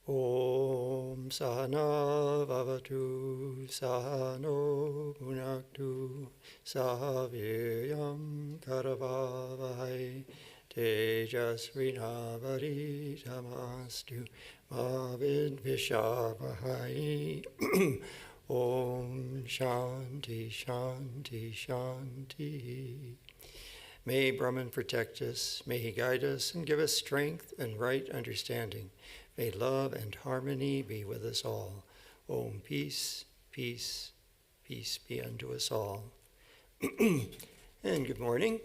Om Sahana Vavatu Sahano Bhunaktu Sahaviryam Karavavahai Tejasvinavadi Tamastu Mavid Vishavahai. Om Shanti Shanti Shanti. May Brahman protect us, may he guide us and give us strength and right understanding. May love and harmony be with us all. Om, peace, peace, peace be unto us all. And good morning.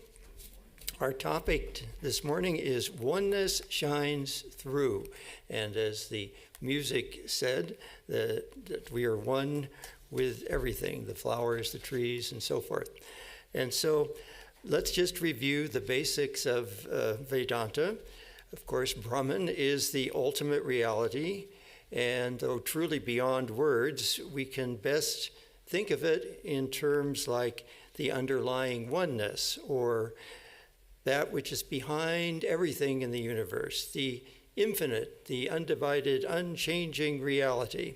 Our topic this morning is Oneness Shines Through. And as the music said, that we are one with everything, the flowers, the trees, and so forth. And so let's just review the basics of Vedanta. Of course, Brahman is the ultimate reality, and though truly beyond words, we can best think of it in terms like the underlying oneness, or that which is behind everything in the universe, the infinite, the undivided, unchanging reality.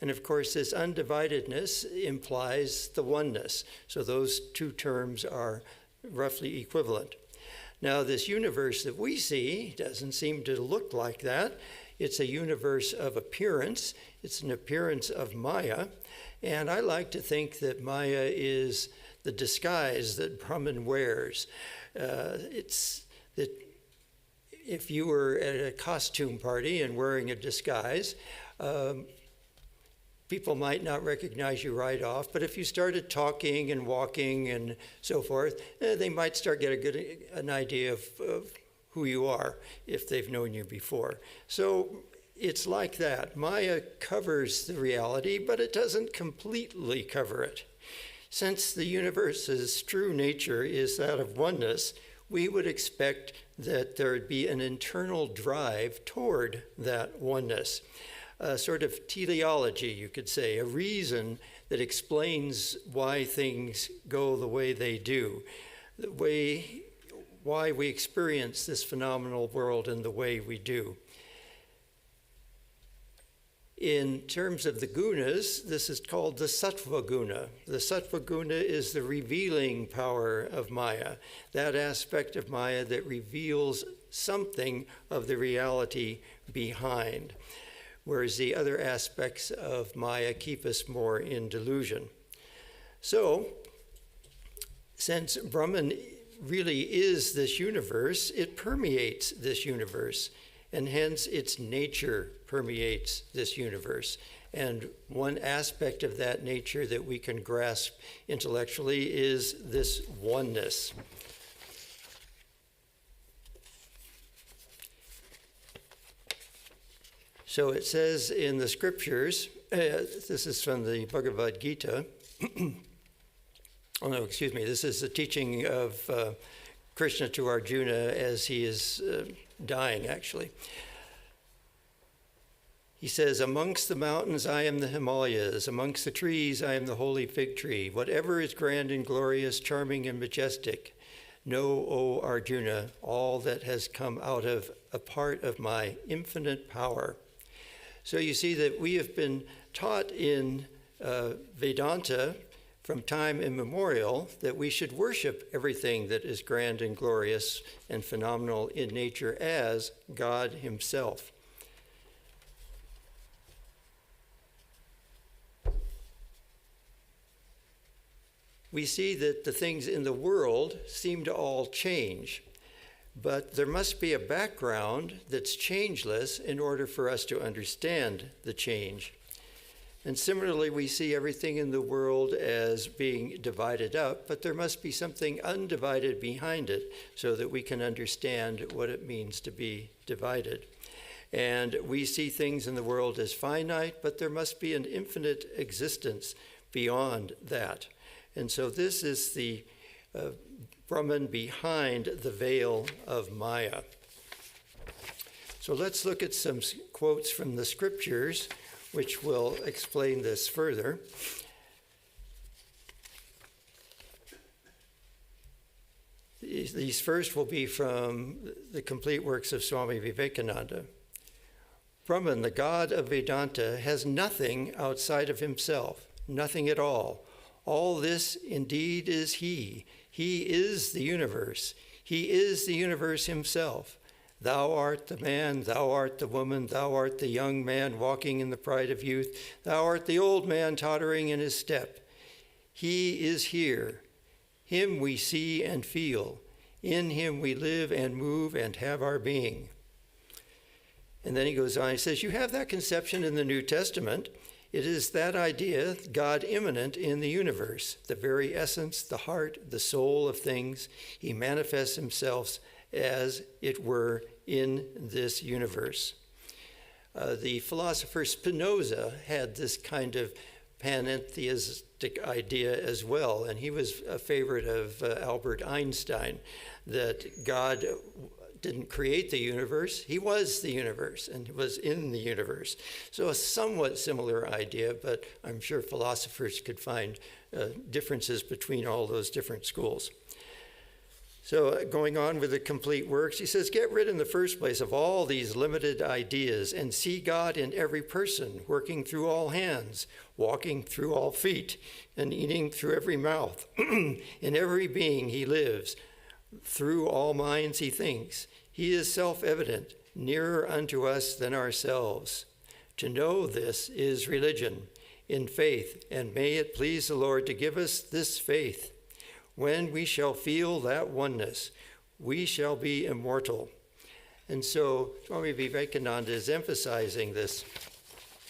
And of course, this undividedness implies the oneness. So those two terms are roughly equivalent. Now, this universe that we see doesn't seem to look like that. It's a universe of appearance. It's an appearance of Maya. And I like to think that Maya is the disguise that Brahman wears. It's that if you were at a costume party and wearing a disguise, people might not recognize you right off, but if you started talking and walking and so forth, they might start getting an idea of who you are if they've known you before. So it's like that. Maya covers the reality, but it doesn't completely cover it. Since the universe's true nature is that of oneness, we would expect that there would be an internal drive toward that oneness. A sort of teleology, you could say, a reason that explains why things go the way they do, why we experience this phenomenal world in the way we do. In terms of the gunas, this is called the sattva guna. The sattva guna is the revealing power of Maya, that aspect of Maya that reveals something of the reality behind, whereas the other aspects of Maya keep us more in delusion. So, since Brahman really is this universe, it permeates this universe, and hence its nature permeates this universe. And one aspect of that nature that we can grasp intellectually is this oneness. So it says in the scriptures, this is from the Bhagavad Gita. This is the teaching of Krishna to Arjuna as he is dying, actually. He says, amongst the mountains I am the Himalayas, amongst the trees I am the holy fig tree. Whatever is grand and glorious, charming and majestic, know, O Arjuna, all that has come out of a part of my infinite power. So you see that we have been taught in Vedanta from time immemorial that we should worship everything that is grand and glorious and phenomenal in nature as God himself. We see that the things in the world seem to all change. But there must be a background that's changeless in order for us to understand the change. And similarly, we see everything in the world as being divided up, but there must be something undivided behind it so that we can understand what it means to be divided. And we see things in the world as finite, but there must be an infinite existence beyond that. And so this is the Brahman behind the veil of Maya. So let's look at some quotes from the scriptures, which will explain this further. These first will be from the complete works of Swami Vivekananda. Brahman, the god of Vedanta, has nothing outside of himself, nothing at all. All this indeed is he. He is the universe. He is the universe himself. Thou art the man, thou art the woman, thou art the young man walking in the pride of youth, thou art the old man tottering in his step. He is here. Him we see and feel. In him we live and move and have our being. And then he goes on, he says, you have that conception in the New Testament. It is that idea, God immanent in the universe, the very essence, the heart, the soul of things. He manifests himself as it were in this universe. The philosopher Spinoza had this kind of panentheistic idea as well, and he was a favorite of Albert Einstein, that God didn't create the universe, he was the universe and was in the universe. So a somewhat similar idea, but I'm sure philosophers could find differences between all those different schools. So going on with the complete works, he says, get rid in the first place of all these limited ideas and see God in every person, working through all hands, walking through all feet, and eating through every mouth. In every being he lives, through all minds he thinks. He is self-evident, nearer unto us than ourselves. To know this is religion, in faith, and may it please the Lord to give us this faith. When we shall feel that oneness, we shall be immortal. And so Swami Vivekananda is emphasizing this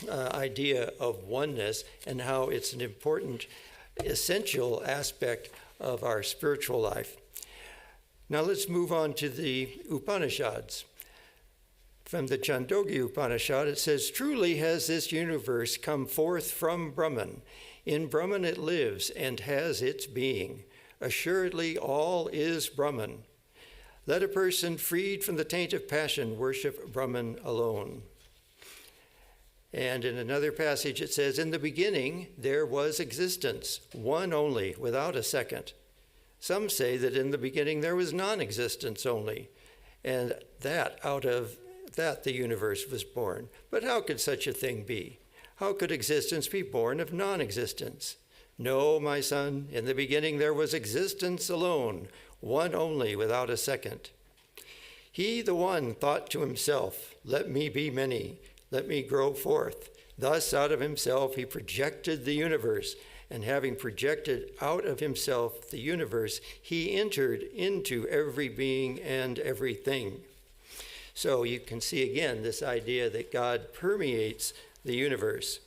idea of oneness and how it's an important, essential aspect of our spiritual life. Now let's move on to the Upanishads. From the Chandogya Upanishad, it says, truly has this universe come forth from Brahman. In Brahman it lives and has its being. Assuredly all is Brahman. Let a person freed from the taint of passion worship Brahman alone. And in another passage it says, in the beginning there was existence, one only, without a second. Some say that in the beginning there was non-existence only, and that out of that the universe was born. But how could such a thing be? How could existence be born of non-existence? No, my son, in the beginning there was existence alone, one only, without a second. He, the one, thought to himself, let me be many, let me grow forth. Thus out of himself he projected the universe, and having projected out of himself the universe, he entered into every being and everything. So you can see again this idea that God permeates the universe.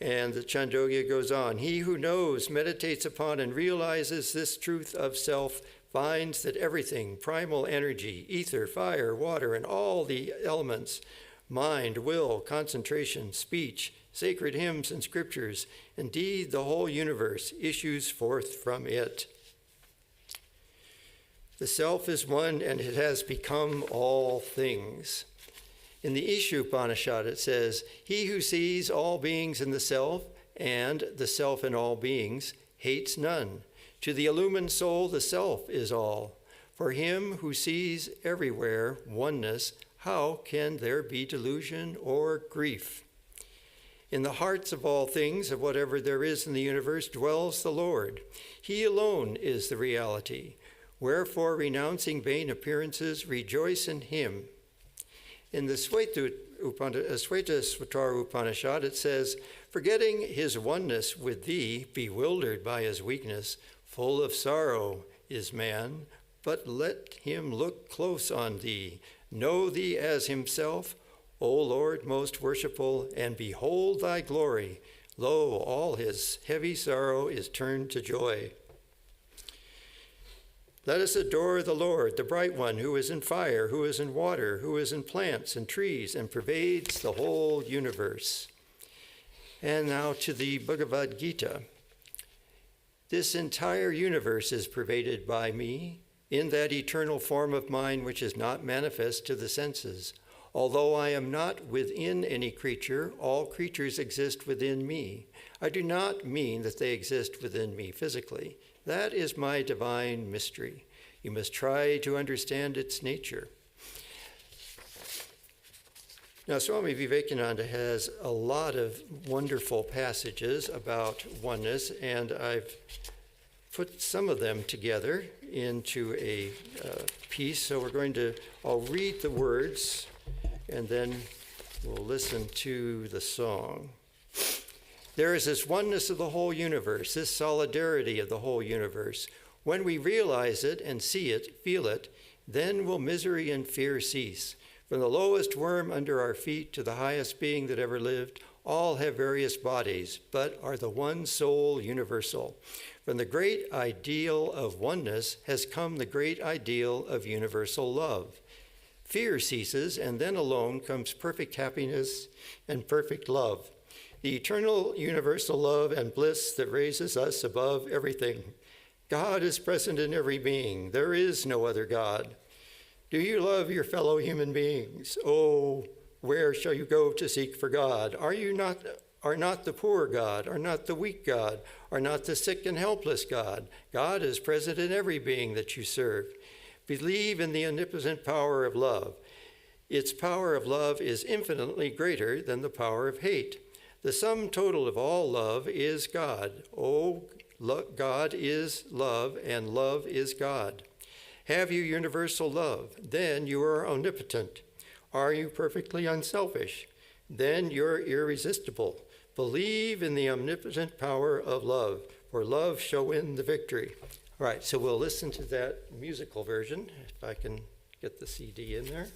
And the Chandogya goes on, he who knows, meditates upon, and realizes this truth of self finds that everything, primal energy, ether, fire, water, and all the elements, mind, will, concentration, speech, sacred hymns and scriptures, indeed the whole universe issues forth from it. The self is one and it has become all things. In the Isha Upanishad it says, he who sees all beings in the self and the self in all beings hates none. To the illumined soul the self is all. For him who sees everywhere oneness, how can there be delusion or grief? In the hearts of all things, of whatever there is in the universe, dwells the Lord. He alone is the reality. Wherefore, renouncing vain appearances, rejoice in him. In the Shvetashvatara Upanishad, it says, forgetting his oneness with thee, bewildered by his weakness, full of sorrow is man, but let him look close on thee, know thee as himself, O Lord, most worshipful, and behold thy glory. Lo, all his heavy sorrow is turned to joy. Let us adore the Lord, the bright one, who is in fire, who is in water, who is in plants and trees, and pervades the whole universe. And now to the Bhagavad Gita. This entire universe is pervaded by me, in that eternal form of mine which is not manifest to the senses. Although I am not within any creature, all creatures exist within me. I do not mean that they exist within me physically. That is my divine mystery. You must try to understand its nature. Now, Swami Vivekananda has a lot of wonderful passages about oneness, and I've put some of them together into a piece. So I'll read the words, and then we'll listen to the song. There is this oneness of the whole universe, this solidarity of the whole universe. When we realize it and see it, feel it, then will misery and fear cease. From the lowest worm under our feet to the highest being that ever lived, all have various bodies, but are the one soul universal. From the great ideal of oneness has come the great ideal of universal love. Fear ceases, and then alone comes perfect happiness and perfect love. The eternal universal love and bliss that raises us above everything. God is present in every being. There is no other God. Do you love your fellow human beings? Oh, where shall you go to seek for God? Are not the poor God? Are not the weak God? Are not the sick and helpless God? God is present in every being that you serve. Believe in the omnipotent power of love. Its power of love is infinitely greater than the power of hate. The sum total of all love is God. Oh, God is love, and love is God. Have you universal love? Then you are omnipotent. Are you perfectly unselfish? Then you're irresistible. Believe in the omnipotent power of love, for love shall win the victory. All right, so we'll listen to that musical version, if I can get the CD in there.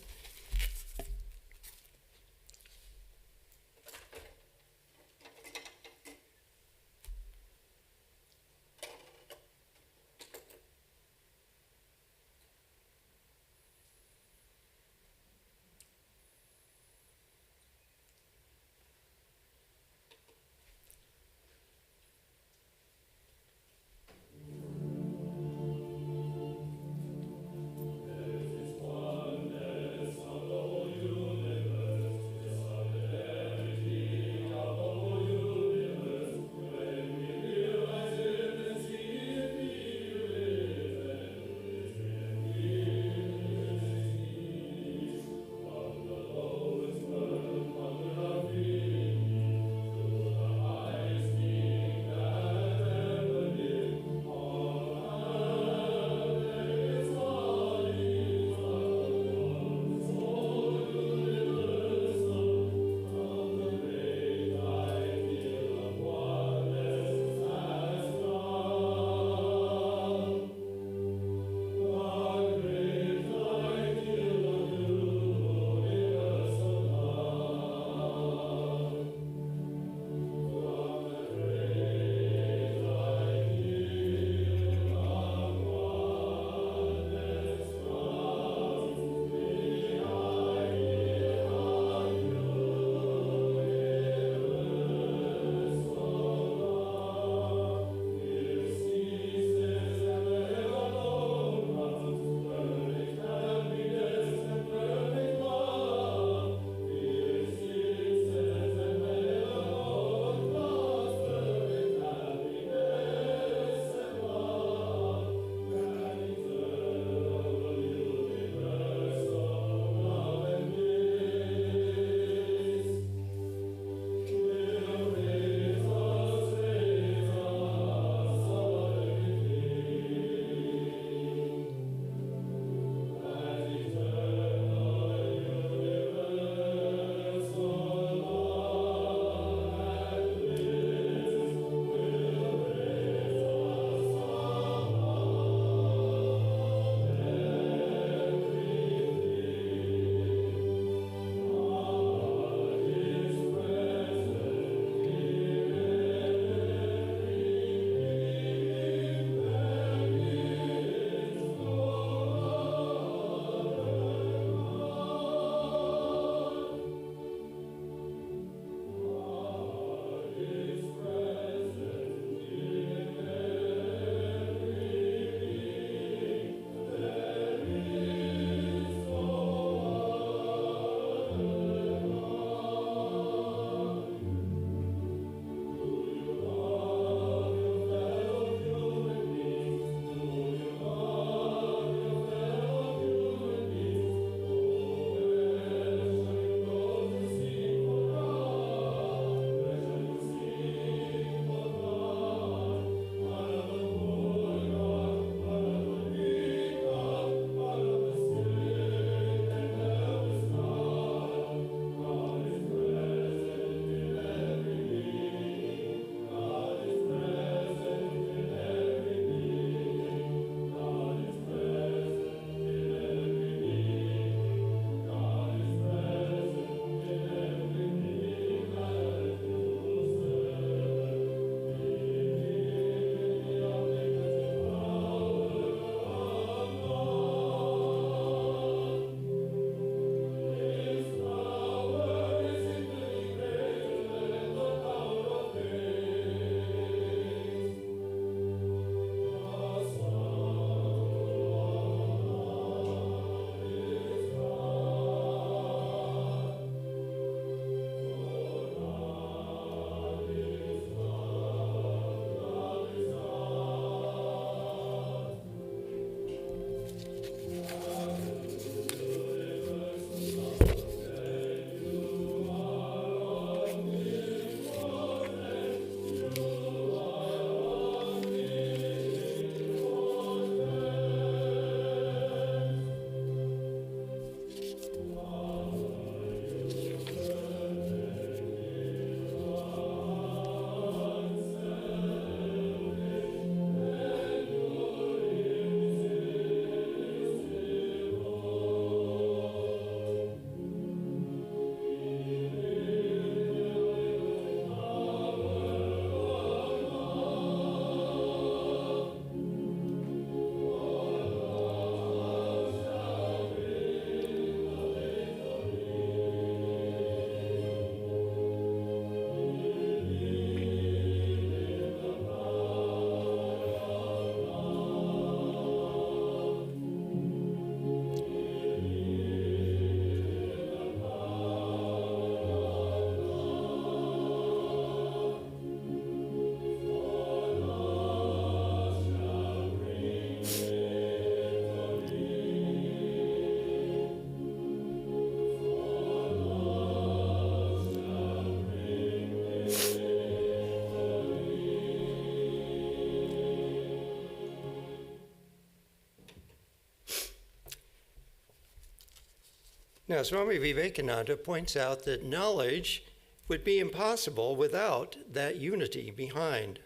Now, Swami Vivekananda points out that knowledge would be impossible without that unity behind.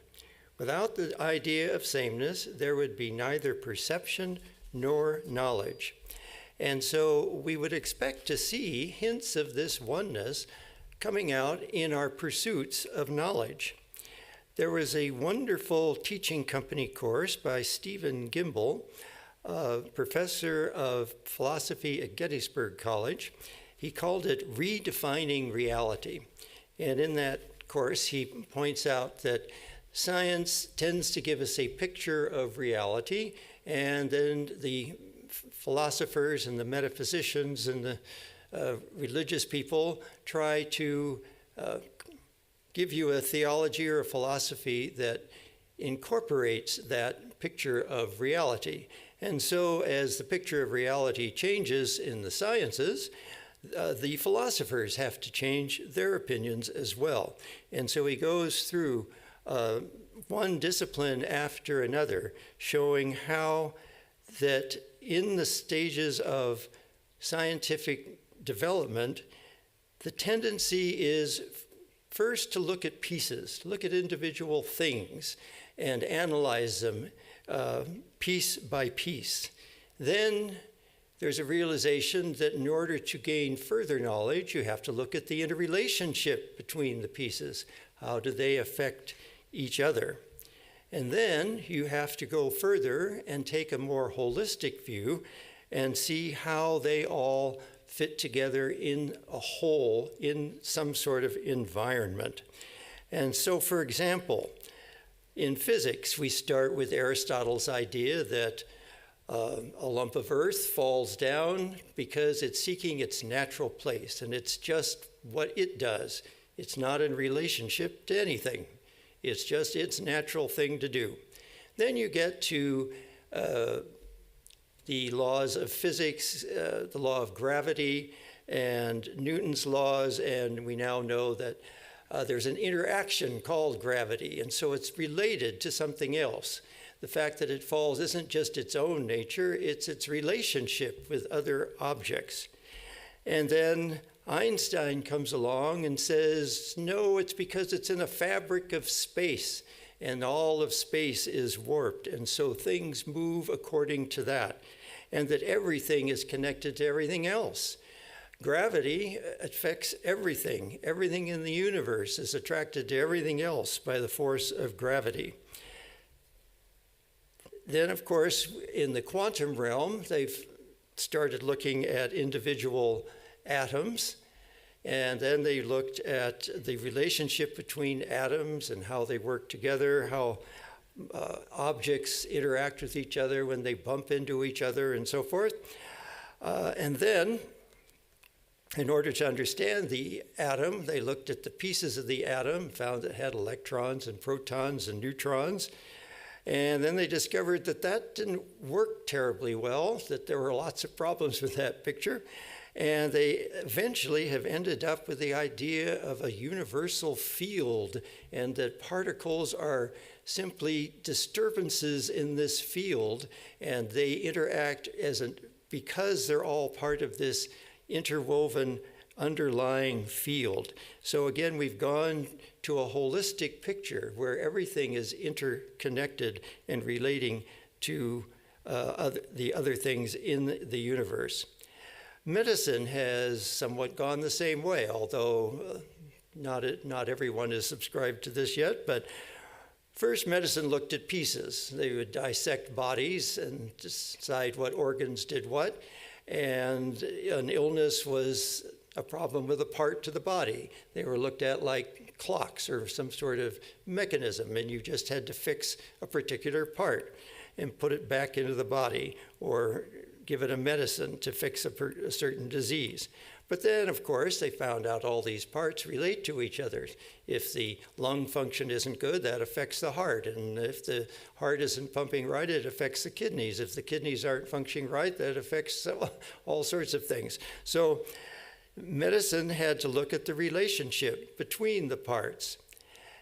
Without the idea of sameness, there would be neither perception nor knowledge. And so we would expect to see hints of this oneness coming out in our pursuits of knowledge. There was a wonderful teaching company course by Stephen Gimbel, a professor of philosophy at Gettysburg College. He called it Redefining Reality. And in that course, he points out that science tends to give us a picture of reality, and then the philosophers and the metaphysicians and the religious people try to give you a theology or a philosophy that incorporates that picture of reality. And so as the picture of reality changes in the sciences, the philosophers have to change their opinions as well. And so he goes through one discipline after another, showing how that in the stages of scientific development, the tendency is first to look at pieces, look at individual things, and analyze them piece by piece. Then there's a realization that in order to gain further knowledge, you have to look at the interrelationship between the pieces. How do they affect each other? And then you have to go further and take a more holistic view and see how they all fit together in a whole, in some sort of environment. And so, for example, in physics, we start with Aristotle's idea that a lump of earth falls down because it's seeking its natural place, and it's just what it does. It's not in relationship to anything. It's just its natural thing to do. Then you get to the laws of physics, the law of gravity, and Newton's laws, and we now know that there's an interaction called gravity, and so it's related to something else. The fact that it falls isn't just its own nature, it's its relationship with other objects. And then Einstein comes along and says, no, it's because it's in a fabric of space, and all of space is warped, and so things move according to that, and that everything is connected to everything else. Gravity affects everything. Everything in the universe is attracted to everything else by the force of gravity. Then, of course, in the quantum realm, they've started looking at individual atoms, and then they looked at the relationship between atoms and how they work together, how objects interact with each other when they bump into each other, and so forth. And then, in order to understand the atom, they looked at the pieces of the atom, found it had electrons and protons and neutrons. And then they discovered that that didn't work terribly well, that there were lots of problems with that picture. And they eventually have ended up with the idea of a universal field, and that particles are simply disturbances in this field, and they interact because they're all part of this interwoven underlying field. So again, we've gone to a holistic picture where everything is interconnected and relating to the other things in the universe. Medicine has somewhat gone the same way, although not everyone is subscribed to this yet. But first, medicine looked at pieces. They would dissect bodies and decide what organs did what. And an illness was a problem with a part to the body. They were looked at like clocks or some sort of mechanism, and you just had to fix a particular part and put it back into the body, or give it a medicine to fix a certain disease. But then, of course, they found out all these parts relate to each other. If the lung function isn't good, that affects the heart. And if the heart isn't pumping right, it affects the kidneys. If the kidneys aren't functioning right, that affects all sorts of things. So medicine had to look at the relationship between the parts.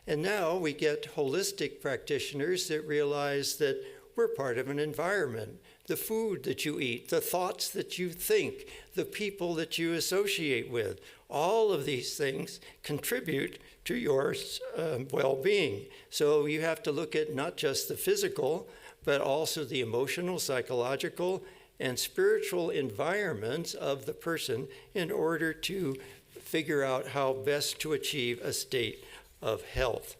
And now we get holistic practitioners that realize that we're part of an environment, the food that you eat, the thoughts that you think, the people that you associate with. All of these things contribute to your well-being. So you have to look at not just the physical, but also the emotional, psychological, and spiritual environments of the person in order to figure out how best to achieve a state of health.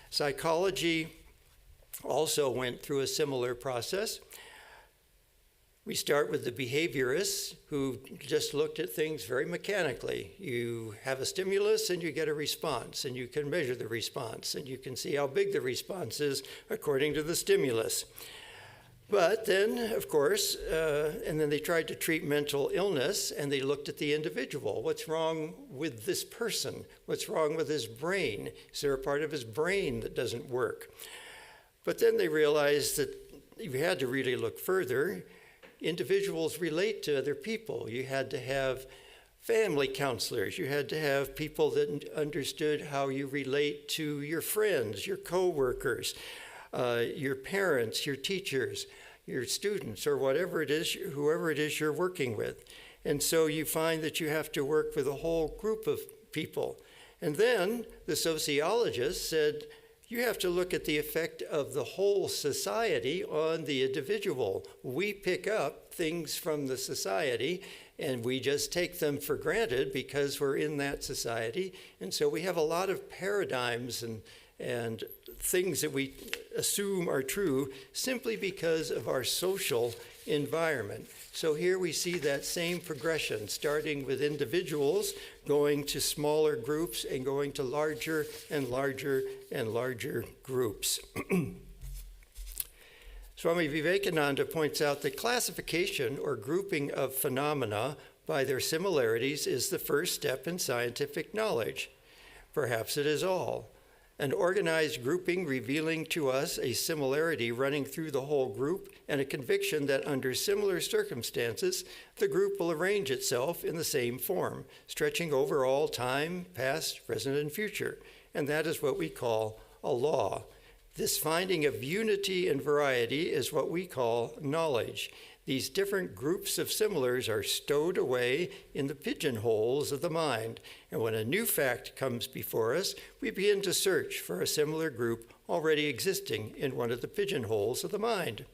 Psychology also went through a similar process. We start with the behaviorists who just looked at things very mechanically. You have a stimulus and you get a response, and you can measure the response, and you can see how big the response is according to the stimulus. But then, of course, and then they tried to treat mental illness, and they looked at the individual. What's wrong with this person? What's wrong with his brain? Is there a part of his brain that doesn't work? But then they realized that you had to really look further. Individuals relate to other people. You had to have family counselors. You had to have people that understood how you relate to your friends, your coworkers, your parents, your teachers, your students, or whatever it is, whoever it is you're working with. And so you find that you have to work with a whole group of people. And then the sociologist said, you have to look at the effect of the whole society on the individual. We pick up things from the society, and we just take them for granted because we're in that society. And so we have a lot of paradigms and things that we assume are true simply because of our social environment. So here we see that same progression, starting with individuals, going to smaller groups, and going to larger and larger and larger groups. Swami Vivekananda points out that classification or grouping of phenomena by their similarities is the first step in scientific knowledge. Perhaps it is all. An organized grouping revealing to us a similarity running through the whole group, and a conviction that under similar circumstances, the group will arrange itself in the same form, stretching over all time, past, present, and future. And that is what we call a law. This finding of unity and variety is what we call knowledge. These different groups of similars are stowed away in the pigeonholes of the mind, and when a new fact comes before us, we begin to search for a similar group already existing in one of the pigeonholes of the mind.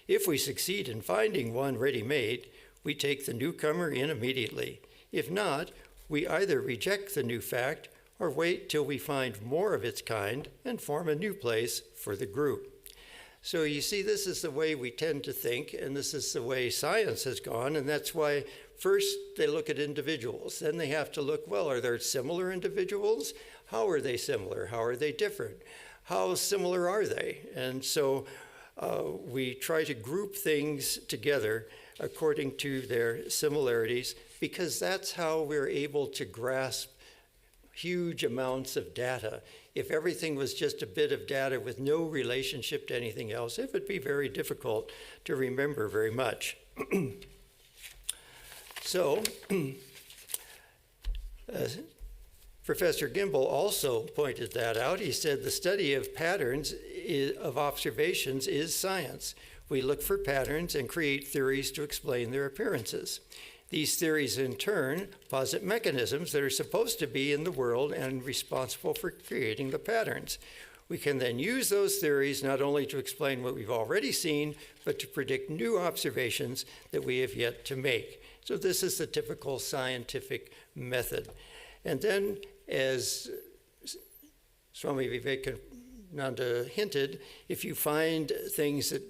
If we succeed in finding one ready-made, we take the newcomer in immediately. If not, we either reject the new fact or wait till we find more of its kind and form a new place for the group. So you see, this is the way we tend to think, and this is the way science has gone, and that's why first they look at individuals. Then they have to look, well, are there similar individuals? How are they similar? How are they different? How similar are they? And so we try to group things together according to their similarities, because that's how we're able to grasp huge amounts of data. If everything was just a bit of data with no relationship to anything else, it would be very difficult to remember very much. So, Professor Gimbel also pointed that out. He said the study of patterns of observations is science. We look for patterns and create theories to explain their appearances. These theories, in turn, posit mechanisms that are supposed to be in the world and responsible for creating the patterns. We can then use those theories not only to explain what we've already seen, but to predict new observations that we have yet to make. So this is the typical scientific method. And then, as Swami Vivekananda hinted, if you find things that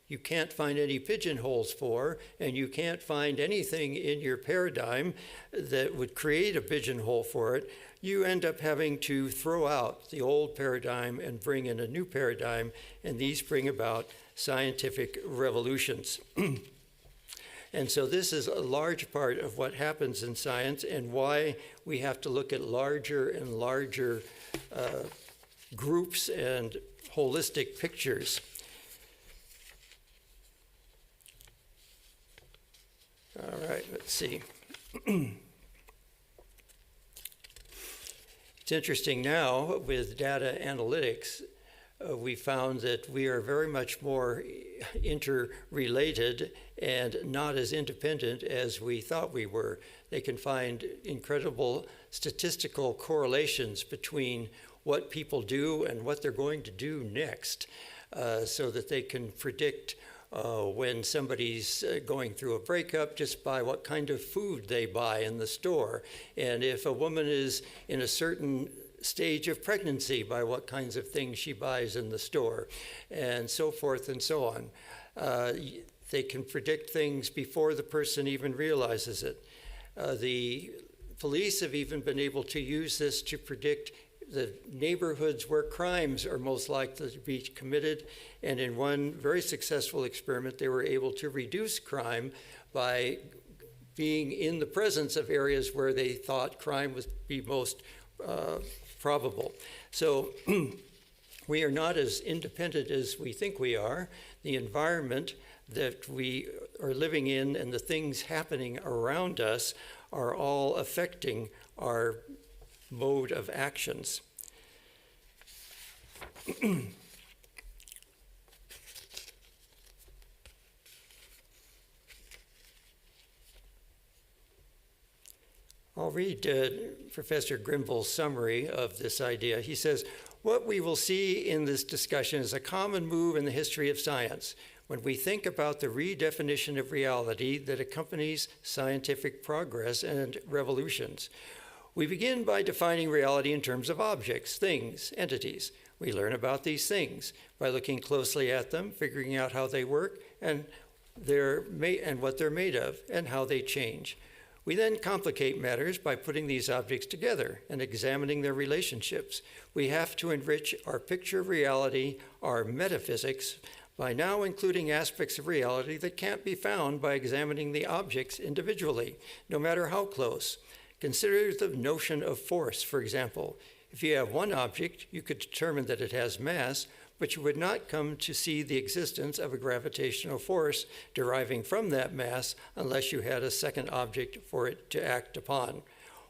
you can't find any pigeonholes for, and you can't find anything in your paradigm that would create a pigeonhole for it, you end up having to throw out the old paradigm and bring in a new paradigm, and these bring about scientific revolutions. And so this is a large part of what happens in science and why we have to look at larger and larger groups and holistic pictures. All right, let's see. It's interesting now with data analytics. we found that we are very much more interrelated and not as independent as we thought we were. They can find incredible statistical correlations between what people do and what they're going to do next, so that they can predict when somebody's going through a breakup just by what kind of food they buy in the store. And if a woman is in a certain stage of pregnancy, by what kinds of things she buys in the store, and so forth and so on. They can predict things before the person even realizes it. The police have even been able to use this to predict the neighborhoods where crimes are most likely to be committed. And in one very successful experiment, they were able to reduce crime by being in the presence of areas where they thought crime would be most probable. So we are not as independent as we think we are. The environment that we are living in and the things happening around us are all affecting our mode of actions. I'll read Professor Grimville's summary of this idea. He says, "What we will see in this discussion is a common move in the history of science when we think about the redefinition of reality that accompanies scientific progress and revolutions. We begin by defining reality in terms of objects, things, entities. We learn about these things by looking closely at them, figuring out how they work and what they're made of and how they change. We then complicate matters by putting these objects together and examining their relationships. We have to enrich our picture of reality, our metaphysics, by now including aspects of reality that can't be found by examining the objects individually, no matter how close. Consider the notion of force, for example. If you have one object, you could determine that it has mass, but you would not come to see the existence of a gravitational force deriving from that mass unless you had a second object for it to act upon.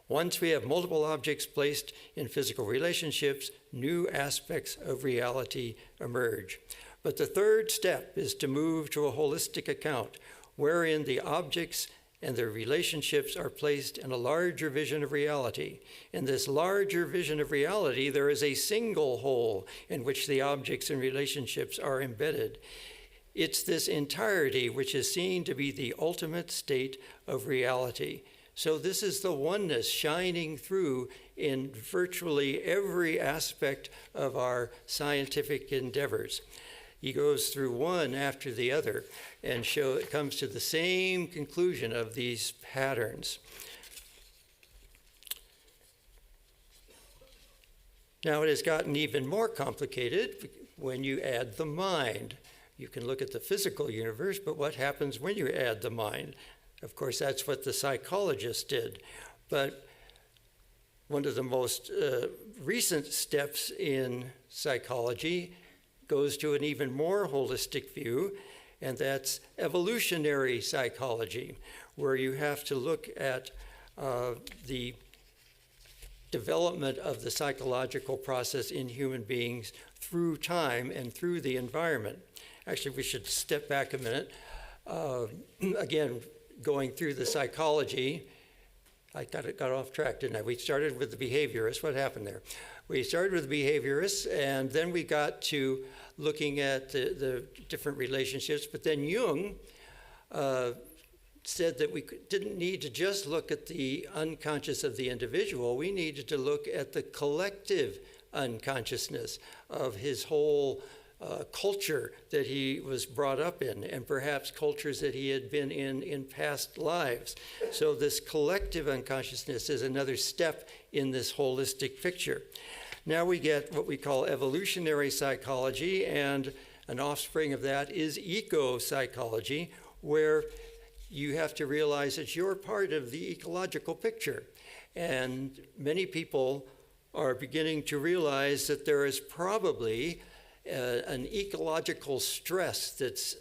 Once we have multiple objects placed in physical relationships, new aspects of reality emerge. But the third step is to move to a holistic account, wherein the objects and their relationships are placed in a larger vision of reality. In this larger vision of reality, there is a single whole in which the objects and relationships are embedded. It's this entirety which is seen to be the ultimate state of reality. So this is the oneness shining through in virtually every aspect of our scientific endeavors. He goes through one after the other and it comes to the same conclusion of these patterns. Now it has gotten even more complicated when you add the mind. You can look at the physical universe, but what happens when you add the mind? Of course, that's what the psychologists did. But one of the most recent steps in psychology goes to an even more holistic view, and that's evolutionary psychology, where you have to look at the development of the psychological process in human beings through time and through the environment. Actually, we should step back a minute. Again, going through the psychology, I got off track, didn't I? We started with the behaviorists. What happened there? We started with the behaviorists, and then we got to looking at the different relationships. But then Jung said that we didn't need to just look at the unconscious of the individual. We needed to look at the collective unconsciousness of his whole culture that he was brought up in, and perhaps cultures that he had been in past lives. So this collective unconsciousness is another step in this holistic picture. Now we get what we call evolutionary psychology, and an offspring of that is eco-psychology, where you have to realize that you're part of the ecological picture. And many people are beginning to realize that there is probably an ecological stress that's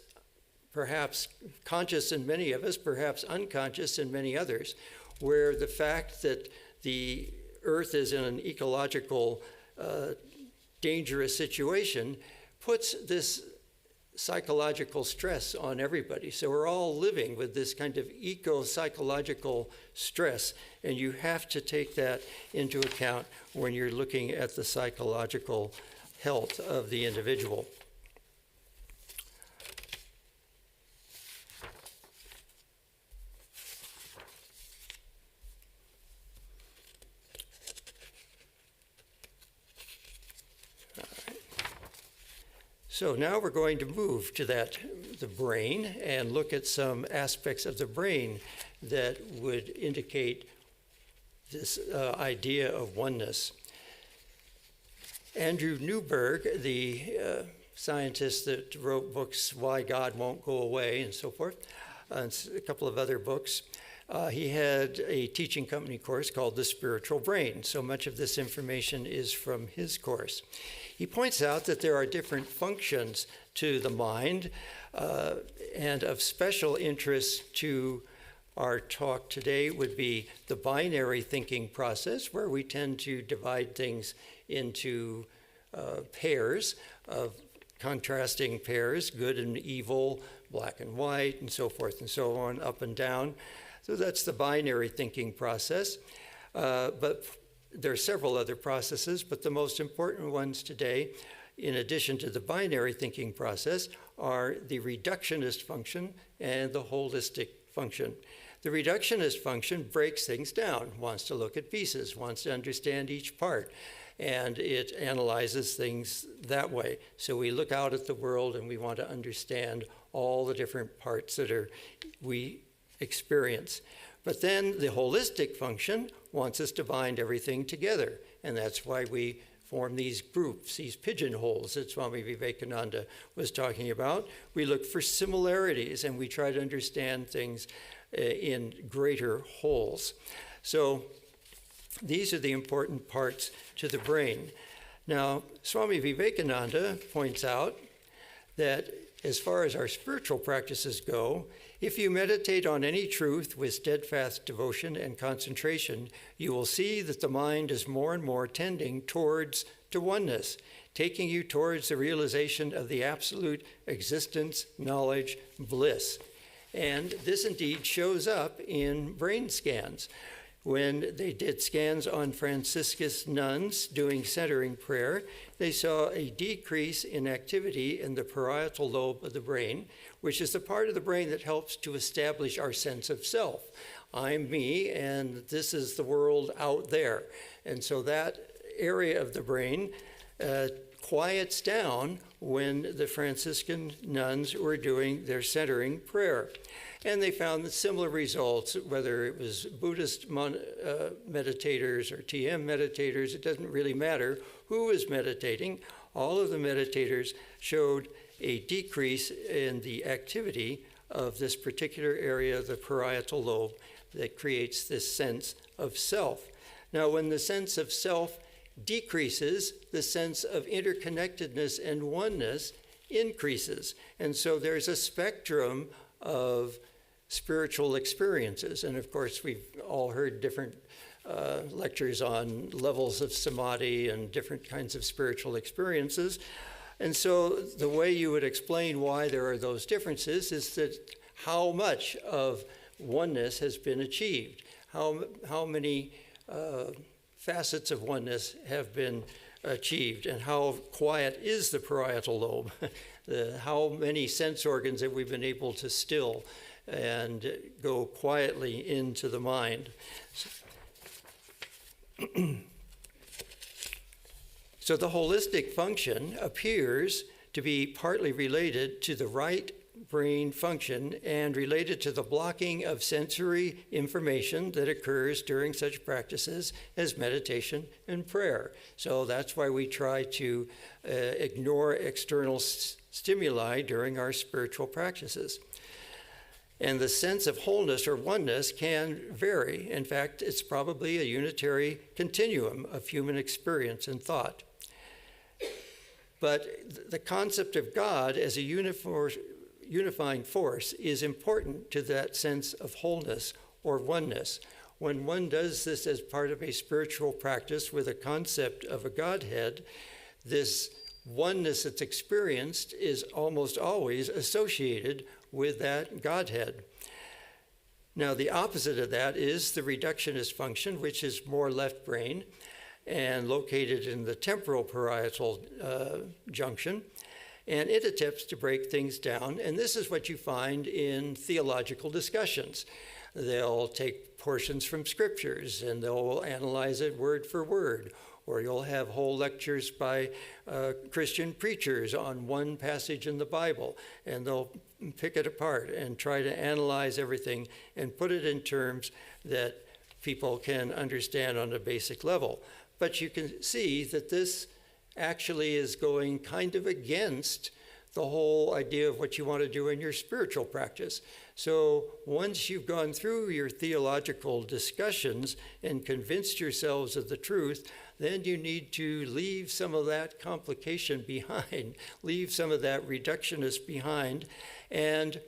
perhaps conscious in many of us, perhaps unconscious in many others, where the fact that the Earth is in an ecological dangerous situation puts this psychological stress on everybody. So we're all living with this kind of eco-psychological stress, and you have to take that into account when you're looking at the psychological health of the individual. So now we're going to move to the brain, and look at some aspects of the brain that would indicate this idea of oneness. Andrew Newberg, the scientist that wrote books, Why God Won't Go Away and so forth, and a couple of other books, he had a teaching company course called The Spiritual Brain. So much of this information is from his course. He points out that there are different functions to the mind, and of special interest to our talk today would be the binary thinking process, where we tend to divide things into pairs of contrasting pairs, good and evil, black and white, and so forth and so on, up and down. So that's the binary thinking process. But there are several other processes, but the most important ones today, in addition to the binary thinking process, are the reductionist function and the holistic function. The reductionist function breaks things down, wants to look at pieces, wants to understand each part, and it analyzes things that way. So we look out at the world and we want to understand all the different parts that we experience. But then the holistic function wants us to bind everything together, and that's why we form these groups, these pigeonholes that Swami Vivekananda was talking about. We look for similarities, and we try to understand things in greater wholes. So these are the important parts to the brain. Now, Swami Vivekananda points out that as far as our spiritual practices go, if you meditate on any truth with steadfast devotion and concentration, you will see that the mind is more and more tending to oneness, taking you towards the realization of the absolute existence, knowledge, bliss. And this indeed shows up in brain scans. When they did scans on Franciscan nuns doing centering prayer, they saw a decrease in activity in the parietal lobe of the brain, which is the part of the brain that helps to establish our sense of self. I'm me, and this is the world out there. And so that area of the brain quiets down when the Franciscan nuns were doing their centering prayer. And they found similar results, whether it was Buddhist meditators or TM meditators, it doesn't really matter who was meditating. All of the meditators showed a decrease in the activity of this particular area of the parietal lobe that creates this sense of self. Now, when the sense of self decreases, the sense of interconnectedness and oneness increases. And so there's a spectrum of spiritual experiences. And of course, we've all heard different lectures on levels of samadhi and different kinds of spiritual experiences. And so the way you would explain why there are those differences is that how much of oneness has been achieved, how many facets of oneness have been achieved, and how quiet is the parietal lobe, how many sense organs have we been able to still and go quietly into the mind. So the holistic function appears to be partly related to the right brain function and related to the blocking of sensory information that occurs during such practices as meditation and prayer. So that's why we try to ignore external stimuli during our spiritual practices. And the sense of wholeness or oneness can vary. In fact, it's probably a unitary continuum of human experience and thought. But the concept of God as a unifying force is important to that sense of wholeness or oneness. When one does this as part of a spiritual practice with a concept of a Godhead, this oneness that's experienced is almost always associated with that Godhead. Now, the opposite of that is the reductionist function, which is more left brain and located in the temporal parietal junction. And it attempts to break things down. And this is what you find in theological discussions. They'll take portions from scriptures and they'll analyze it word for word. Or you'll have whole lectures by Christian preachers on one passage in the Bible, and they'll pick it apart and try to analyze everything and put it in terms that people can understand on a basic level. But you can see that this actually is going kind of against the whole idea of what you want to do in your spiritual practice. So once you've gone through your theological discussions and convinced yourselves of the truth, then you need to leave some of that complication behind, leave some of that reductionist behind, and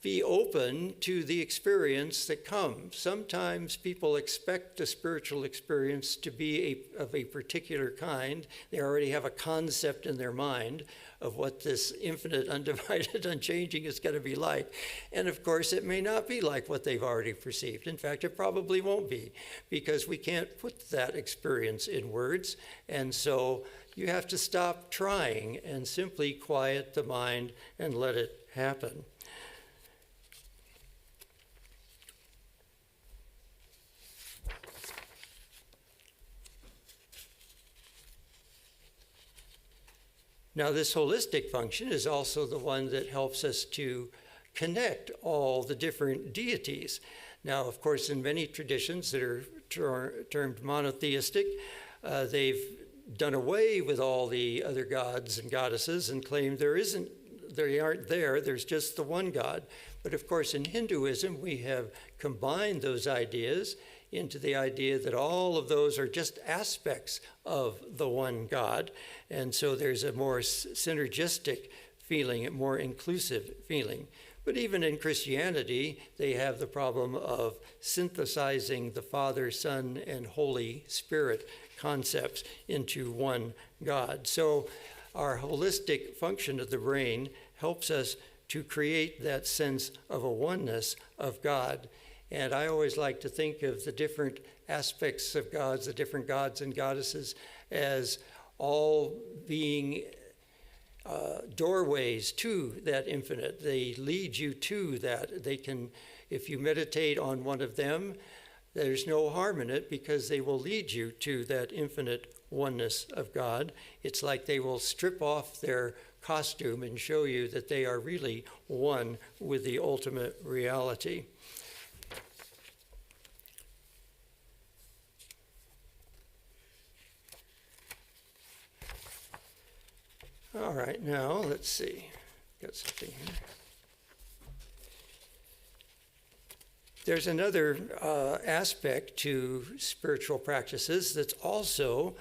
be open to the experience that comes. Sometimes people expect a spiritual experience to be of a particular kind. They already have a concept in their mind of what this infinite, undivided, unchanging is going to be like. And of course, it may not be like what they've already perceived. In fact, it probably won't be, because we can't put that experience in words. And so you have to stop trying and simply quiet the mind and let it happen. Now, this holistic function is also the one that helps us to connect all the different deities. Now, of course, in many traditions that are termed monotheistic, they've done away with all the other gods and goddesses and claim they aren't there, there's just the one God. But of course, in Hinduism, we have combined those ideas into the idea that all of those are just aspects of the one God. And so there's a more synergistic feeling, a more inclusive feeling. But even in Christianity, they have the problem of synthesizing the Father, Son, and Holy Spirit concepts into one God. So our holistic function of the brain helps us to create that sense of a oneness of God. And I always like to think of the different aspects of gods, the different gods and goddesses, as all being doorways to that infinite. They lead you to that. They can, if you meditate on one of them, there's no harm in it, because they will lead you to that infinite oneness of God. It's like they will strip off their costume and show you that they are really one with the ultimate reality. All right, now let's see. Got something here. There's another aspect to spiritual practices that's also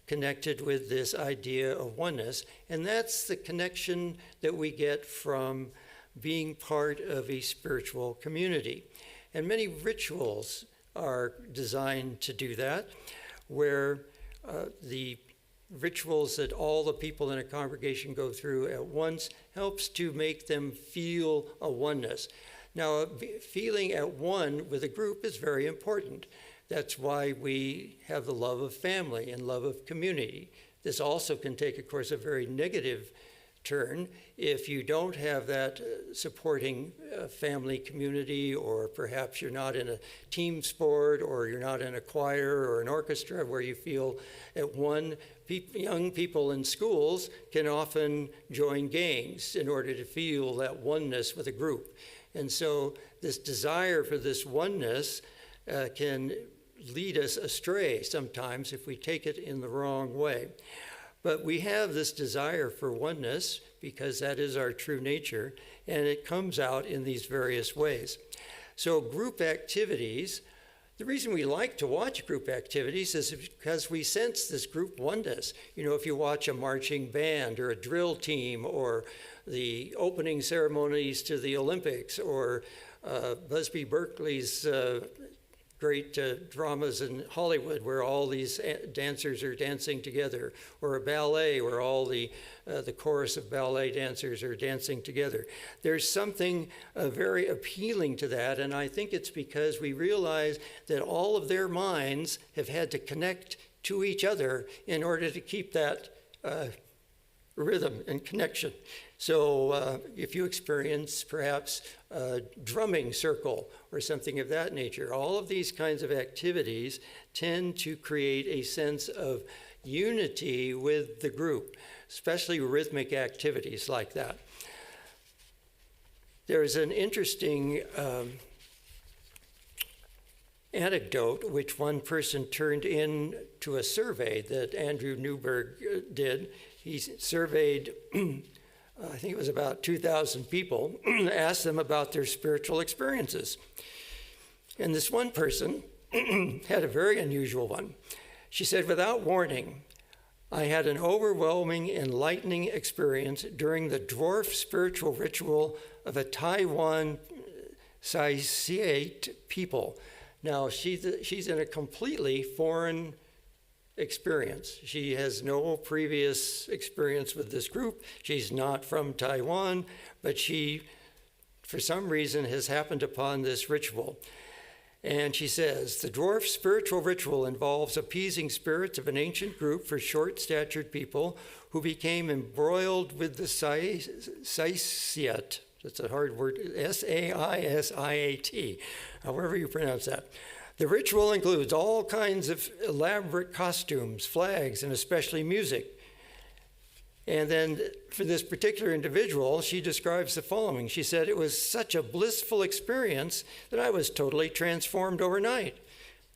connected with this idea of oneness, and that's the connection that we get from being part of a spiritual community. And many rituals are designed to do that, where the rituals that all the people in a congregation go through at once helps to make them feel a oneness. Now, feeling at one with a group is very important. That's why we have the love of family and love of community. This also can take, of course, a very negative turn if you don't have that supporting family community, or perhaps you're not in a team sport, or you're not in a choir or an orchestra where you feel at one. Young people in schools can often join gangs in order to feel that oneness with a group. And so this desire for this oneness can lead us astray sometimes if we take it in the wrong way. But we have this desire for oneness because that is our true nature, and it comes out in these various ways. So group activities, the reason we like to watch group activities is because we sense this group oneness. You know, if you watch a marching band or a drill team, or the opening ceremonies to the Olympics, or Busby Berkeley's great dramas in Hollywood where all these dancers are dancing together, or a ballet where all the chorus of ballet dancers are dancing together. There's something very appealing to that, and I think it's because we realize that all of their minds have had to connect to each other in order to keep that rhythm and connection. So if you experience perhaps a drumming circle or something of that nature, all of these kinds of activities tend to create a sense of unity with the group, especially rhythmic activities like that. There's an interesting anecdote which one person turned in to a survey that Andrew Newberg did. He surveyed, I think it was about 2,000 people, asked them about their spiritual experiences. And this one person had a very unusual one. She said, "Without warning, I had an overwhelming, enlightening experience during the dwarf spiritual ritual of a Taiwan Saisiate people." Now, she's in a completely foreign experience. She has no previous experience with this group. She's not from Taiwan, but she, for some reason, has happened upon this ritual. And she says, "The dwarf spiritual ritual involves appeasing spirits of an ancient group for short-statured people who became embroiled with the Saisiat." That's a hard word, Saisiat, however you pronounce that. "The ritual includes all kinds of elaborate costumes, flags, and especially music." And then for this particular individual, she describes the following. She said, "It was such a blissful experience that I was totally transformed overnight.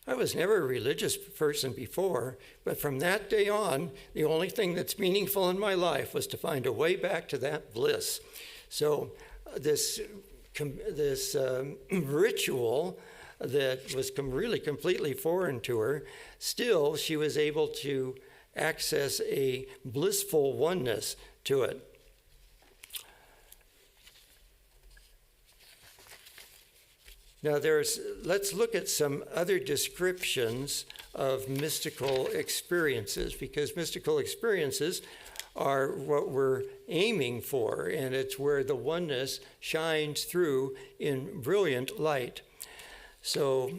I was never a religious person before, but from that day on, the only thing that's meaningful in my life was to find a way back to that bliss." So this ritual that was really completely foreign to her, still she was able to access a blissful oneness to it. Now let's look at some other descriptions of mystical experiences, because mystical experiences are what we're aiming for, and it's where the oneness shines through in brilliant light. So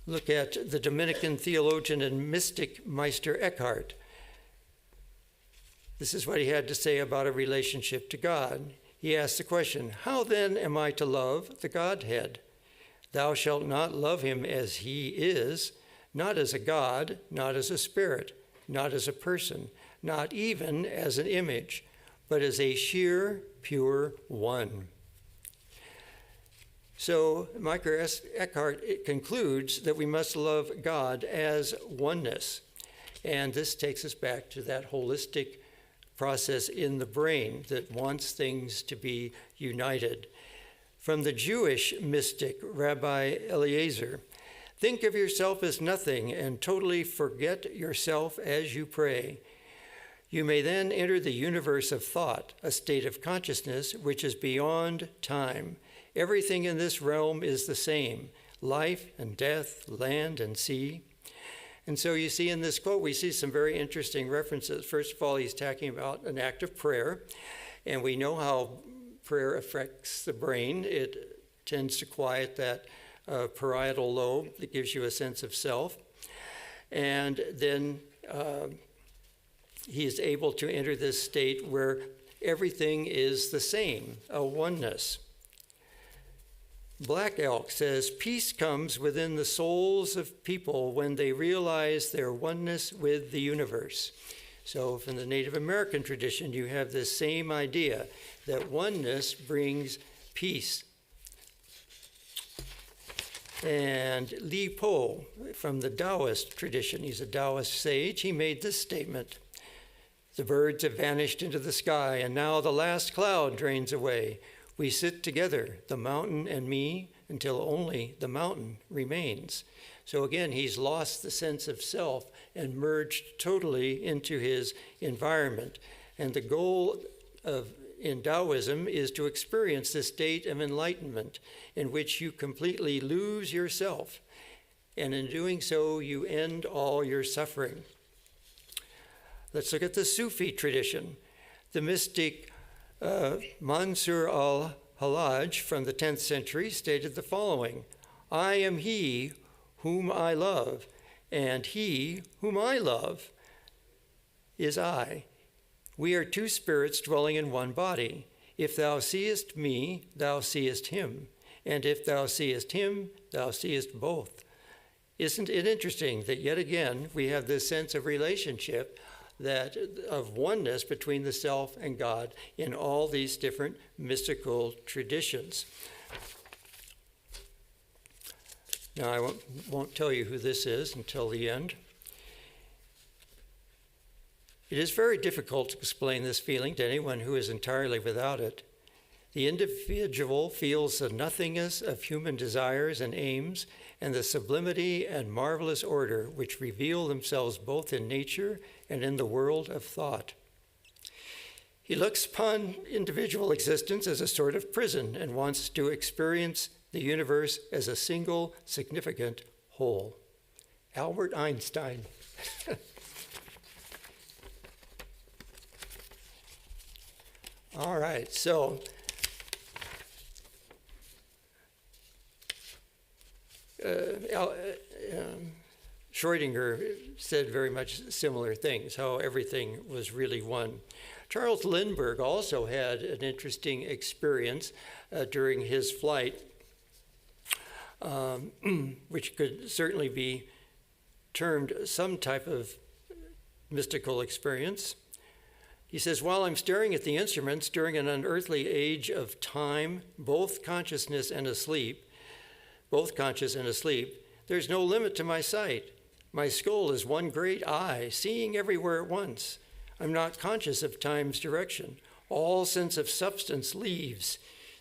look at the Dominican theologian and mystic Meister Eckhart. This is what he had to say about a relationship to God. He asked the question, "How then am I to love the Godhead? Thou shalt not love him as he is, not as a God, not as a spirit, not as a person, not even as an image, but as a sheer, pure one." So Meister Eckhart concludes that we must love God as oneness. And this takes us back to that holistic process in the brain that wants things to be united. From the Jewish mystic Rabbi Eliezer, "Think of yourself as nothing and totally forget yourself as you pray. You may then enter the universe of thought, a state of consciousness which is beyond time. Everything in this realm is the same, life and death, land and sea." And so you see in this quote, we see some very interesting references. First of all, he's talking about an act of prayer, and we know how prayer affects the brain. It tends to quiet that parietal lobe that gives you a sense of self. And then he is able to enter this state where everything is the same, a oneness. Black Elk says, "Peace comes within the souls of people when they realize their oneness with the universe." So from the Native American tradition, you have this same idea that oneness brings peace. And Li Po, from the Taoist tradition, he's a Taoist sage, he made this statement: "The birds have vanished into the sky, and now the last cloud drains away. We sit together, the mountain and me, until only the mountain remains." So again, he's lost the sense of self and merged totally into his environment. And the goal of in Taoism is to experience the state of enlightenment in which you completely lose yourself, and in doing so, you end all your suffering. Let's look at the Sufi tradition. The mystic Mansur al-Hallaj from the 10th century stated the following: I am he whom I love, and he whom I love is I. We are two spirits dwelling in one body. If thou seest me, thou seest him. And if thou seest him, thou seest both. Isn't it interesting that yet again we have this sense of relationship, that of oneness between the self and God in all these different mystical traditions? Now, I won't tell you who this is until the end. It is very difficult to explain this feeling to anyone who is entirely without it. The individual feels the nothingness of human desires and aims, and the sublimity and marvelous order which reveal themselves both in nature and in the world of thought. He looks upon individual existence as a sort of prison and wants to experience the universe as a single, significant whole. Albert Einstein. All right, so Schrödinger said very much similar things, how everything was really one. Charles Lindbergh also had an interesting experience during his flight, which could certainly be termed some type of mystical experience. He says, while I'm staring at the instruments during an unearthly age of time, both conscious and asleep, there's no limit to my sight. My skull is one great eye, seeing everywhere at once. I'm not conscious of time's direction. All sense of substance leaves.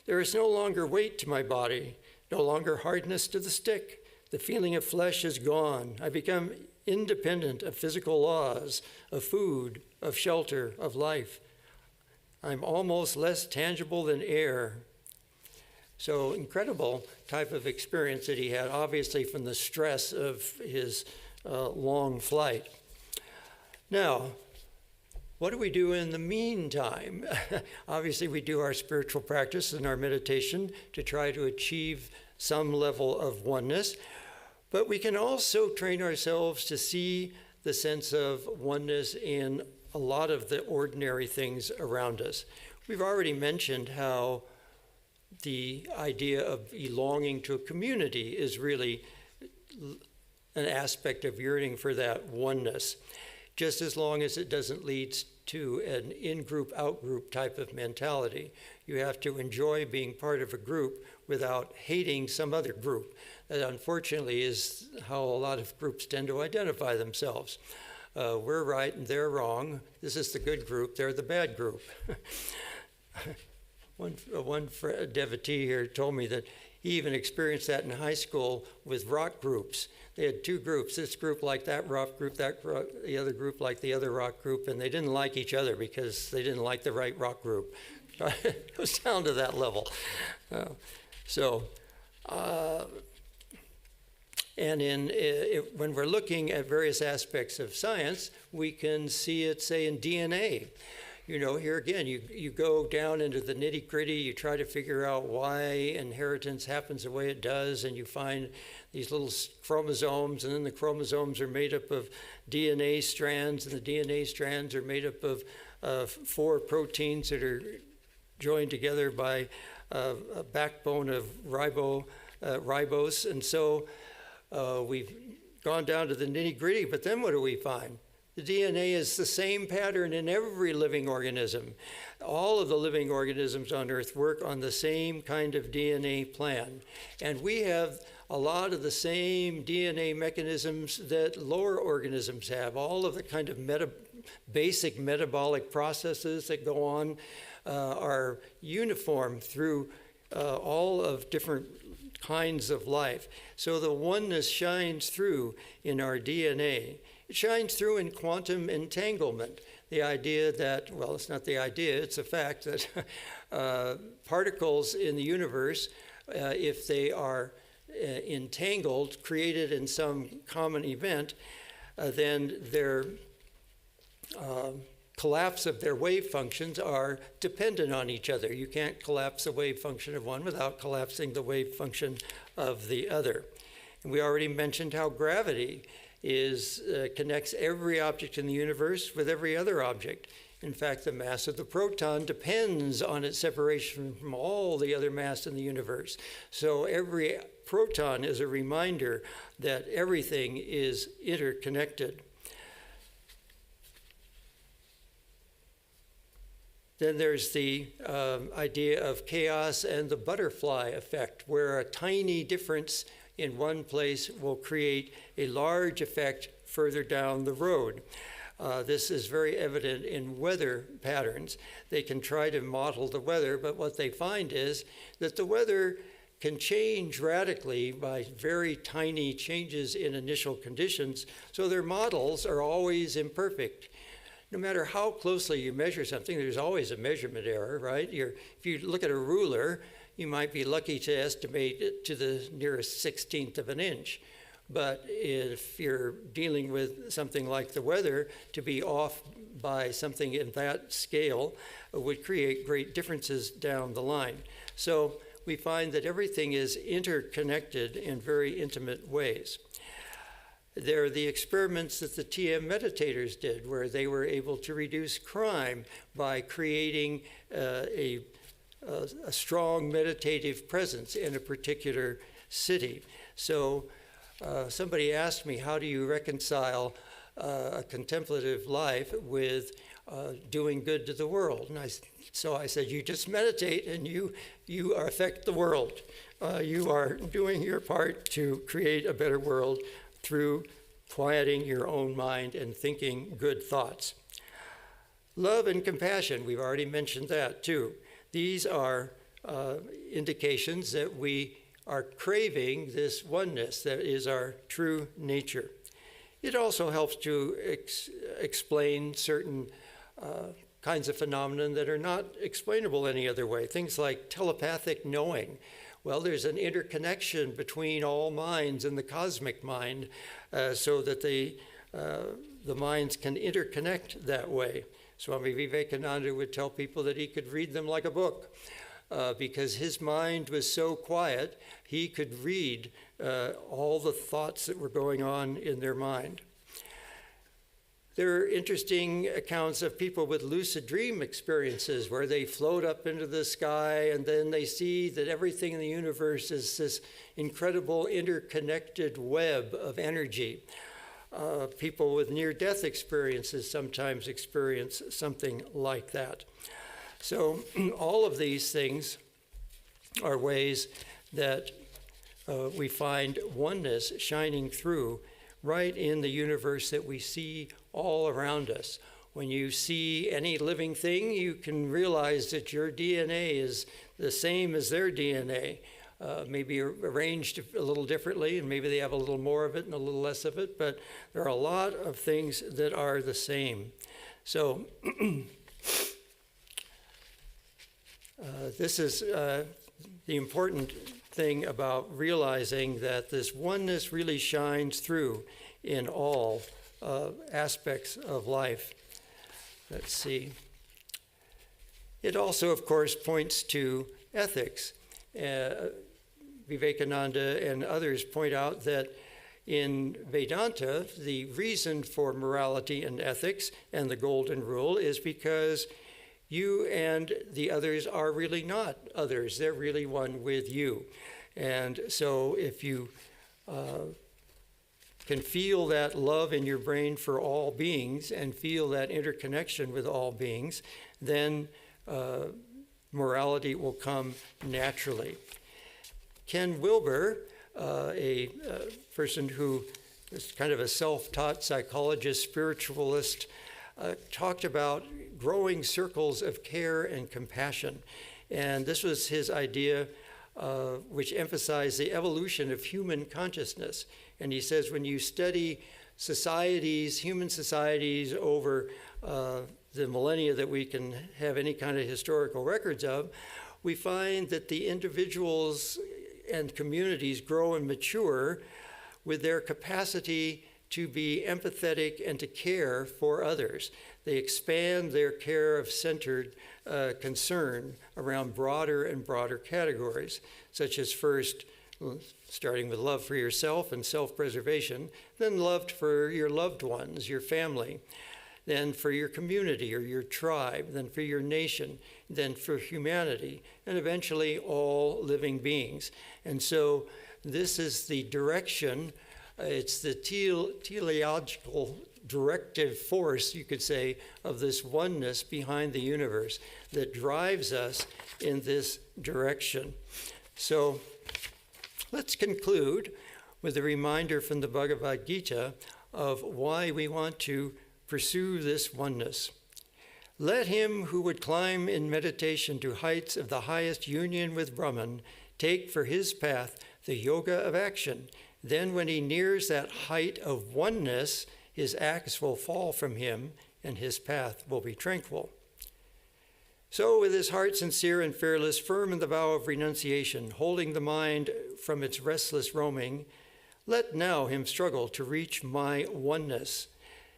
There is no longer weight to my body, no longer hardness to the stick. The feeling of flesh is gone. I become independent of physical laws, of food, of shelter, of life. I'm almost less tangible than air. So incredible type of experience that he had, obviously from the stress of his long flight. Now, what do we do in the meantime? Obviously, we do our spiritual practice and our meditation to try to achieve some level of oneness, but we can also train ourselves to see the sense of oneness in a lot of the ordinary things around us. We've already mentioned how the idea of belonging to a community is really an aspect of yearning for that oneness, just as long as it doesn't lead to an in-group, out-group type of mentality. You have to enjoy being part of a group without hating some other group. That unfortunately is how a lot of groups tend to identify themselves. We're right and they're wrong. This is the good group, they're the bad group. One devotee here told me that he even experienced that in high school with rock groups. They had two groups, this group like that rock group, the other group like the other rock group, and they didn't like each other because they didn't like the right rock group. It was down to that level. When we're looking at various aspects of science, we can see it, say, in DNA. You know, here again, you go down into the nitty-gritty, you try to figure out why inheritance happens the way it does, and you find these little chromosomes, and then the chromosomes are made up of DNA strands, and the DNA strands are made up of 4 proteins that are joined together by a backbone of ribose. And so we've gone down to the nitty-gritty, but then what do we find? The DNA is the same pattern in every living organism. All of the living organisms on Earth work on the same kind of DNA plan. And we have a lot of the same DNA mechanisms that lower organisms have. All of the kind of basic metabolic processes that go on are uniform through all of different kinds of life. So the oneness shines through in our DNA. It shines through in quantum entanglement. The idea that, well, it's not the idea, it's a fact that particles in the universe, if they are entangled, created in some common event, then their collapse of their wave functions are dependent on each other. You can't collapse the wave function of one without collapsing the wave function of the other. And we already mentioned how gravity connects every object in the universe with every other object. In fact, the mass of the proton depends on its separation from all the other mass in the universe. So every proton is a reminder that everything is interconnected. Then there's the idea of chaos and the butterfly effect, where a tiny difference in one place will create a large effect further down the road. This is very evident in weather patterns. They can try to model the weather, but what they find is that the weather can change radically by very tiny changes in initial conditions, so their models are always imperfect. No matter how closely you measure something, there's always a measurement error, right? If you look at a ruler, you might be lucky to estimate it to the nearest 16th of an inch. But if you're dealing with something like the weather, to be off by something in that scale would create great differences down the line. So we find that everything is interconnected in very intimate ways. There are the experiments that the TM meditators did, where they were able to reduce crime by creating a strong meditative presence in a particular city. So somebody asked me, how do you reconcile a contemplative life with doing good to the world? And so I said, you just meditate and you affect the world. You are doing your part to create a better world through quieting your own mind and thinking good thoughts. Love and compassion, we've already mentioned that too. These are indications that we are craving this oneness that is our true nature. It also helps to explain certain kinds of phenomena that are not explainable any other way. Things like telepathic knowing. Well, there's an interconnection between all minds and the cosmic mind, so that the minds can interconnect that way. Swami Vivekananda would tell people that he could read them like a book, because his mind was so quiet, he could read all the thoughts that were going on in their mind. There are interesting accounts of people with lucid dream experiences where they float up into the sky and then they see that everything in the universe is this incredible interconnected web of energy. People with near-death experiences sometimes experience something like that. So all of these things are ways that we find oneness shining through right in the universe that we see all around us. When you see any living thing, you can realize that your DNA is the same as their DNA, maybe arranged a little differently, and maybe they have a little more of it and a little less of it, but there are a lot of things that are the same. So this is the important thing about realizing that this oneness really shines through in all aspects of life. Let's see. It also, of course, points to ethics. Vivekananda and others point out that in Vedanta, the reason for morality and ethics and the golden rule is because you and the others are really not others. They're really one with you. And so if you can feel that love in your brain for all beings and feel that interconnection with all beings, then morality will come naturally. Ken Wilber, a person who is kind of a self-taught psychologist, spiritualist, talked about growing circles of care and compassion. And this was his idea, which emphasized the evolution of human consciousness. And he says when you study societies, human societies over the millennia that we can have any kind of historical records of, we find that the individuals and communities grow and mature with their capacity to be empathetic and to care for others. They expand their care of centered concern around broader and broader categories, such as first, starting with love for yourself and self-preservation, then love for your loved ones, your family, then for your community or your tribe, then for your nation, then for humanity, and eventually all living beings. And so this is the direction, it's the teleological directive force, you could say, of this oneness behind the universe that drives us in this direction. So let's conclude with a reminder from the Bhagavad Gita of why we want to pursue this oneness. Let him who would climb in meditation to heights of the highest union with Brahman take for his path the yoga of action. Then when he nears that height of oneness, his acts will fall from him and his path will be tranquil. So with his heart sincere and fearless, firm in the vow of renunciation, holding the mind from its restless roaming, let now him struggle to reach my oneness.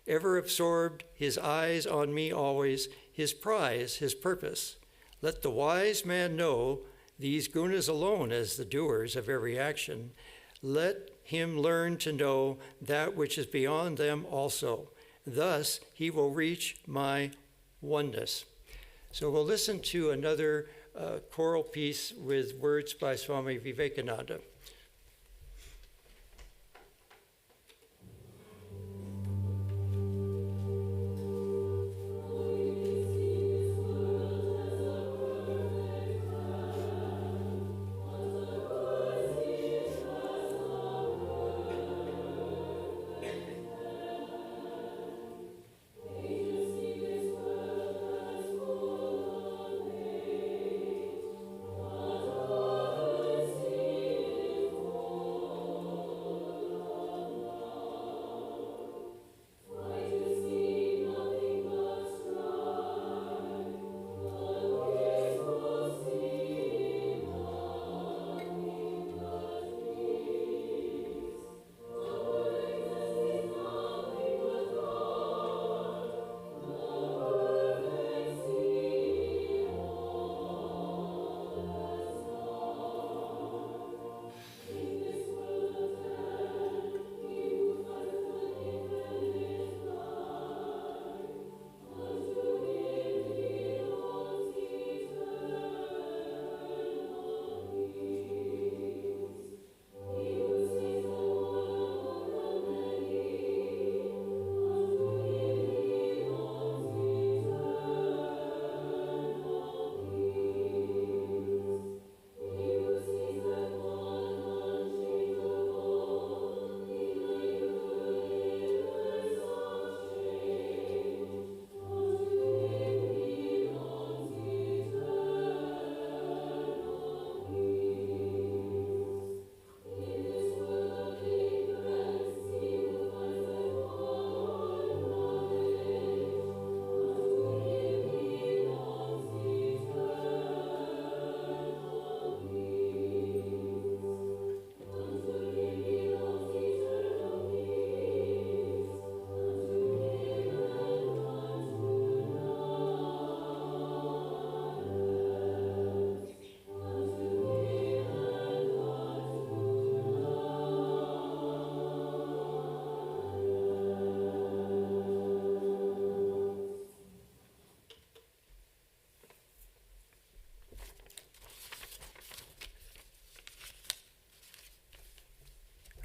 Ever absorbed, his eyes on me always, his prize, his purpose. Let the wise man know these gunas alone as the doers of every action. Let him learn to know that which is beyond them also. Thus he will reach my oneness. So we'll listen to another choral piece with words by Swami Vivekananda.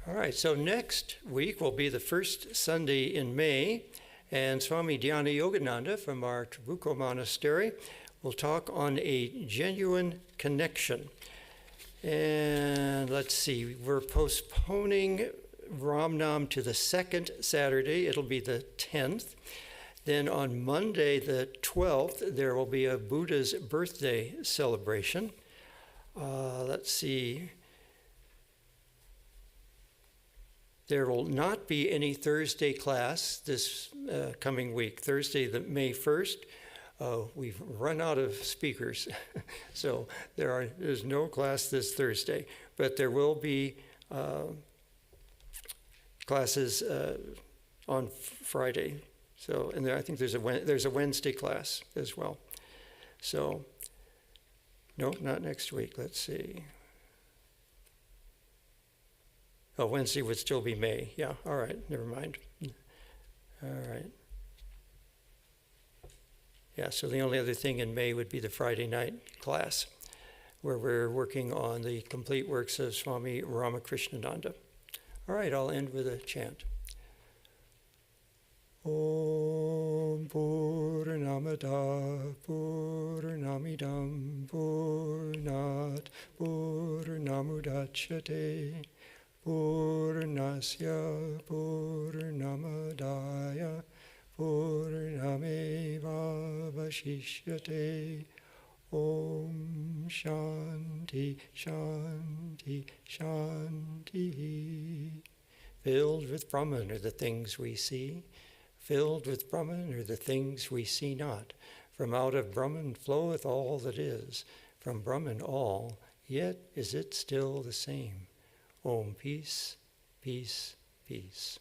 All right, so next week will be the first Sunday in May, and Swami Dhyana Yogananda from our Trabuco Monastery will talk on a genuine connection. And let's see, we're postponing Ramnam to the second Saturday. It'll be the 10th. Then on Monday, the 12th, there will be a Buddha's birthday celebration. Let's see. There will not be any Thursday class this coming week. Thursday, May 1st, we've run out of speakers. So there's no class this Thursday. But there will be classes on Friday. So, and I think there's a Wednesday class as well. So, no, not next week. Let's see. Oh, Wednesday would still be May. Yeah, all right, never mind. All right. Yeah, so the only other thing in May would be the Friday night class, where we're working on the complete works of Swami Ramakrishnananda. All right, I'll end with a chant. Om Purnamada Purnamidam Purnat Purnamudachyate Purnasya Purnamadaya Purnameva Vashishyate. Om Shanti Shanti Shanti. Filled with Brahman are the things we see. Filled with Brahman are the things we see not. From out of Brahman floweth all that is. From Brahman all, yet is it still the same. Om, peace, peace, peace.